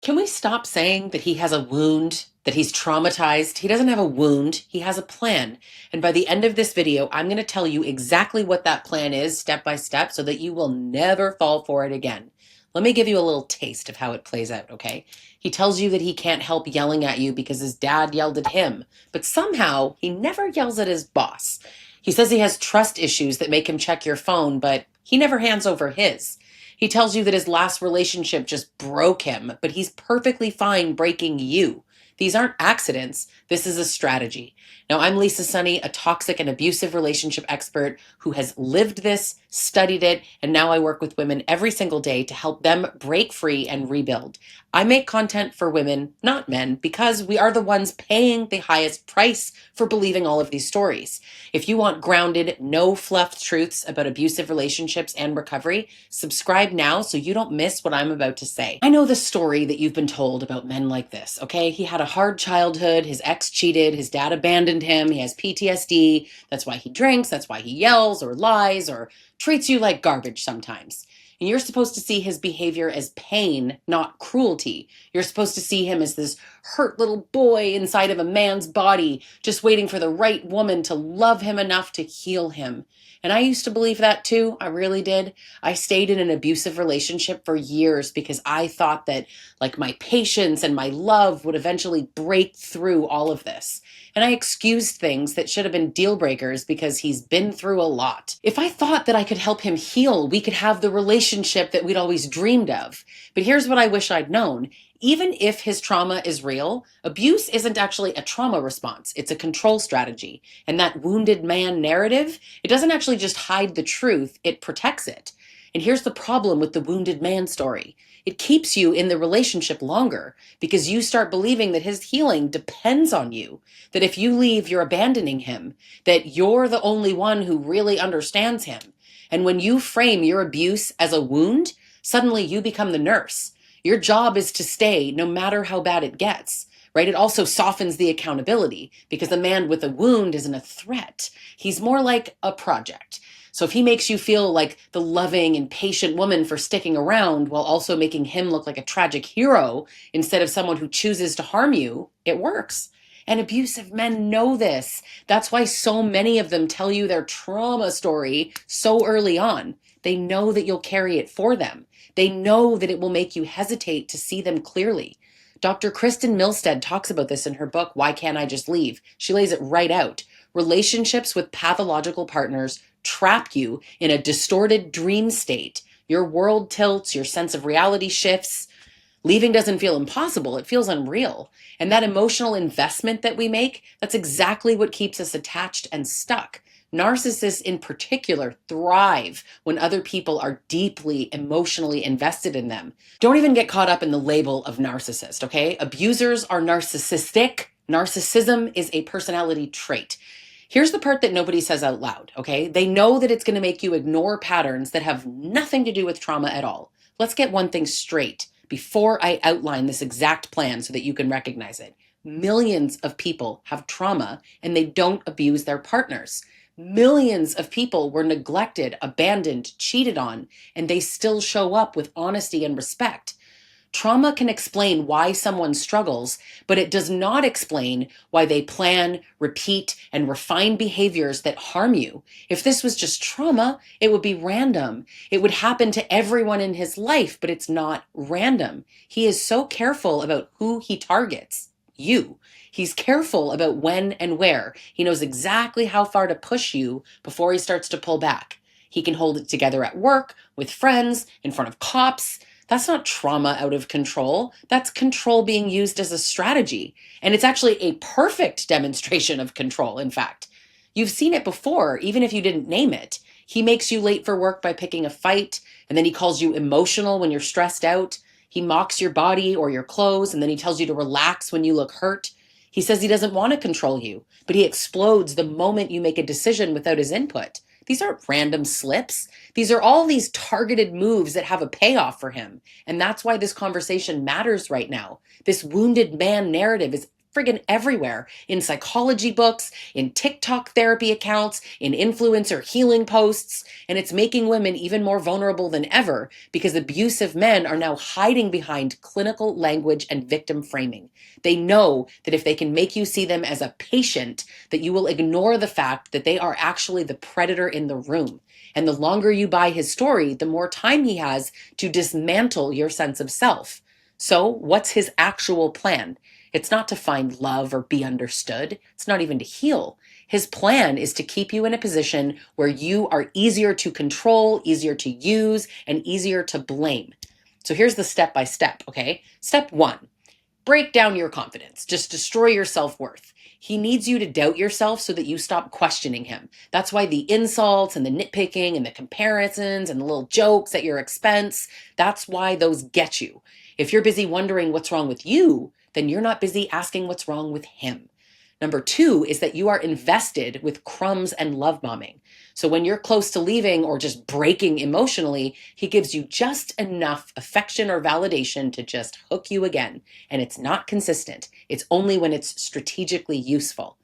Can we stop saying that he has a wound, that he's traumatized? He doesn't have a wound, he has a plan. And by the end of this video, I'm going to tell you exactly what that plan is step by step so that you will never fall for it again. Let me give you a little taste of how it plays out, okay? He tells you that he can't help yelling at you because his dad yelled at him, but somehow he never yells at his boss. He says he has trust issues that make him check your phone, but he never hands over his. He tells you that his last relationship just broke him, but he's perfectly fine breaking you. These aren't accidents. This is a strategy. Now, I'm Lisa Sonni, a toxic and abusive relationship expert who has lived this, studied it, and now I work with women every single day to help them break free and rebuild. I make content for women, not men, because we are the ones paying the highest price for believing all of these stories. If you want grounded, no fluff truths about abusive relationships and recovery, subscribe now so you don't miss what I'm about to say. I know the story that you've been told about men like this, okay? He had a hard childhood, his ex cheated, his dad abandoned him, he has PTSD, that's why he drinks, that's why he yells or lies or treats you like garbage sometimes. And you're supposed to see his behavior as pain, not cruelty. You're supposed to see him as this hurt little boy inside of a man's body, just waiting for the right woman to love him enough to heal him. And I used to believe that too. I really did. I stayed in an abusive relationship for years because I thought that like my patience and my love would eventually break through all of this. And I excused things that should have been deal breakers because he's been through a lot. If I thought that I could help him heal, we could have the relationship that we'd always dreamed of. But here's what I wish I'd known. Even if his trauma is real, abuse isn't actually a trauma response. It's a control strategy. And that wounded man narrative, it doesn't actually just hide the truth, it protects it. And here's the problem with the wounded man story. It keeps you in the relationship longer because you start believing that his healing depends on you, that if you leave, you're abandoning him, that you're the only one who really understands him. And when you frame your abuse as a wound, suddenly you become the nurse. Your job is to stay no matter how bad it gets, right? It also softens the accountability because the man with a wound isn't a threat. He's more like a project. So if he makes you feel like the loving and patient woman for sticking around while also making him look like a tragic hero instead of someone who chooses to harm you, it works. And abusive men know this. That's why so many of them tell you their trauma story so early on. They know that you'll carry it for them. They know that it will make you hesitate to see them clearly. Dr. Kristen Milstead talks about this in her book, Why Can't I Just Leave? She lays it right out. Relationships with pathological partners trap you in a distorted dream state. Your world tilts, your sense of reality shifts. Leaving doesn't feel impossible, it feels unreal. And that emotional investment that we make, that's exactly what keeps us attached and stuck. Narcissists in particular thrive when other people are deeply emotionally invested in them. Don't even get caught up in the label of narcissist, okay? Abusers are narcissistic. Narcissism is a personality trait. Here's the part that nobody says out loud, okay? They know that it's going to make you ignore patterns that have nothing to do with trauma at all. Let's get one thing straight before I outline this exact plan so that you can recognize it. Millions of people have trauma and they don't abuse their partners. Millions of people were neglected, abandoned, cheated on, and they still show up with honesty and respect. Trauma can explain why someone struggles, but it does not explain why they plan, repeat, and refine behaviors that harm you. If this was just trauma, it would be random. It would happen to everyone in his life, but it's not random. He is so careful about who he targets. You. He's careful about when and where. He knows exactly how far to push you before he starts to pull back. He can hold it together at work, with friends, in front of cops. That's not trauma out of control. That's control being used as a strategy. And it's actually a perfect demonstration of control, in fact. You've seen it before, even if you didn't name it. He makes you late for work by picking a fight, and then he calls you emotional when you're stressed out. He mocks your body or your clothes, and then he tells you to relax when you look hurt. He says he doesn't want to control you, but he explodes the moment you make a decision without his input. These aren't random slips. These are all these targeted moves that have a payoff for him. And that's why this conversation matters right now. This wounded man narrative is friggin' everywhere in psychology books, in TikTok therapy accounts, in influencer healing posts, and it's making women even more vulnerable than ever because abusive men are now hiding behind clinical language and victim framing. They know that if they can make you see them as a patient, that you will ignore the fact that they are actually the predator in the room. And the longer you buy his story, the more time he has to dismantle your sense of self. So, what's his actual plan? It's not to find love or be understood. It's not even to heal. His plan is to keep you in a position where you are easier to control, easier to use, and easier to blame. So here's the step by step, okay? Step one, break down your confidence. Just destroy your self-worth. He needs you to doubt yourself so that you stop questioning him. That's why the insults and the nitpicking and the comparisons and the little jokes at your expense, that's why those get you. If you're busy wondering what's wrong with you, then you're not busy asking what's wrong with him. Number two is that you are invested with crumbs and love bombing. So when you're close to leaving or just breaking emotionally, he gives you just enough affection or validation to just hook you again. And it's not consistent. It's only when it's strategically useful.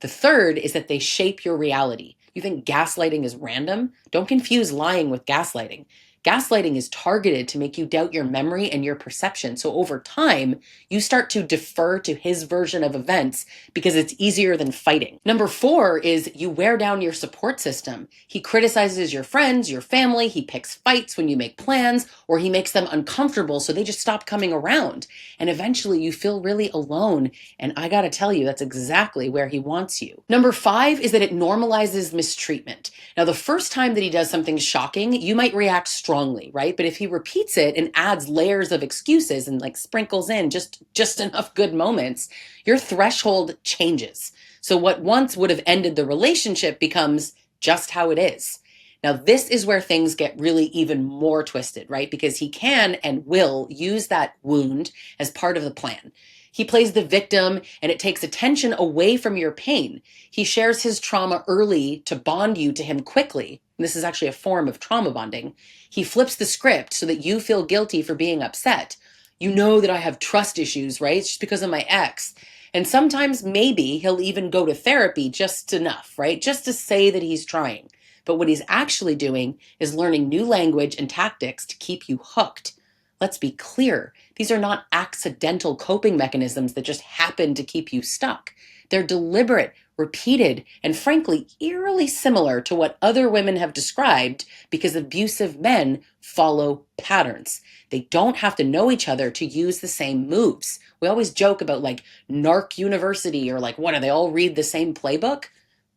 The third is that they shape your reality. You think gaslighting is random? Don't confuse lying with gaslighting. Gaslighting is targeted to make you doubt your memory and your perception. So over time, you start to defer to his version of events because it's easier than fighting. Number four is you wear down your support system. He criticizes your friends, your family. He picks fights when you make plans, or he makes them uncomfortable so they just stop coming around. And eventually you feel really alone. And I gotta tell you, that's exactly where he wants you. Number five is that it normalizes mistreatment. Now, the first time that he does something shocking, you might react strongly, right? But if he repeats it and adds layers of excuses and like sprinkles in just enough good moments, your threshold changes. So what once would have ended the relationship becomes just how it is. Now, this is where things get really even more twisted, right? Because he can and will use that wound as part of the plan. He plays the victim and it takes attention away from your pain. He shares his trauma early to bond you to him quickly. This is actually a form of trauma bonding. He flips the script so that you feel guilty for being upset. You know that I have trust issues, right? It's just because of my ex. And sometimes maybe he'll even go to therapy just enough, right? Just to say that he's trying. But what he's actually doing is learning new language and tactics to keep you hooked. Let's be clear. These are not accidental coping mechanisms that just happen to keep you stuck. They're deliberate, repeated, and frankly, eerily similar to what other women have described because abusive men follow patterns. They don't have to know each other to use the same moves. We always joke about like Narc University or like, what, do they all read the same playbook?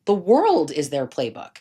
The world is their playbook.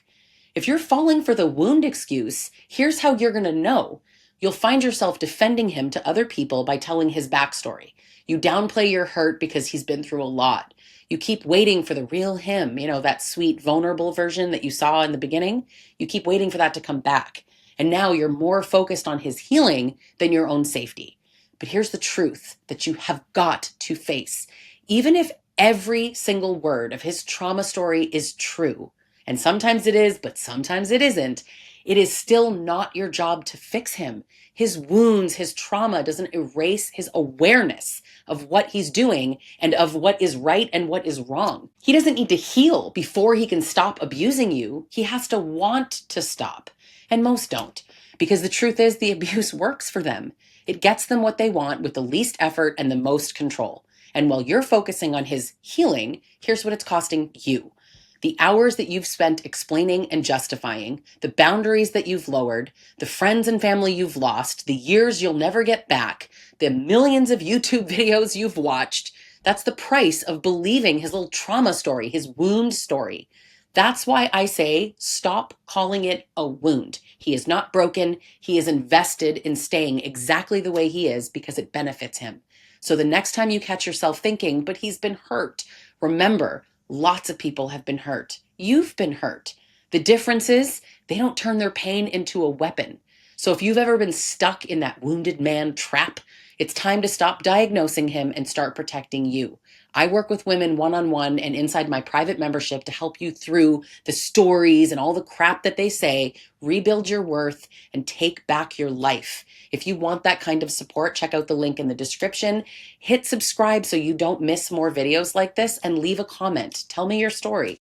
If you're falling for the wound excuse, here's how you're going to know. You'll find yourself defending him to other people by telling his backstory. You downplay your hurt because he's been through a lot. You keep waiting for the real him, that sweet, vulnerable version that you saw in the beginning. You keep waiting for that to come back. And now you're more focused on his healing than your own safety. But here's the truth that you have got to face. Even if every single word of his trauma story is true, and sometimes it is, but sometimes it isn't, it is still not your job to fix him. His wounds, his trauma doesn't erase his awareness of what he's doing and of what is right and what is wrong. He doesn't need to heal before he can stop abusing you. He has to want to stop. And most don't, because the truth is the abuse works for them. It gets them what they want with the least effort and the most control. And while you're focusing on his healing, here's what it's costing you. The hours that you've spent explaining and justifying, the boundaries that you've lowered, the friends and family you've lost, the years you'll never get back, the millions of YouTube videos you've watched, that's the price of believing his little trauma story, his wound story. That's why I say stop calling it a wound. He is not broken. He is invested in staying exactly the way he is because it benefits him. So the next time you catch yourself thinking, but he's been hurt, remember, lots of people have been hurt. You've been hurt. The difference is they don't turn their pain into a weapon. So if you've ever been stuck in that wounded man trap, It's time to stop diagnosing him and start protecting you. I work with women one-on-one and inside my private membership to help you through the stories and all the crap that they say, rebuild your worth, and take back your life. If you want that kind of support, check out the link in the description. Hit subscribe so you don't miss more videos like this, and leave a comment. Tell me your story.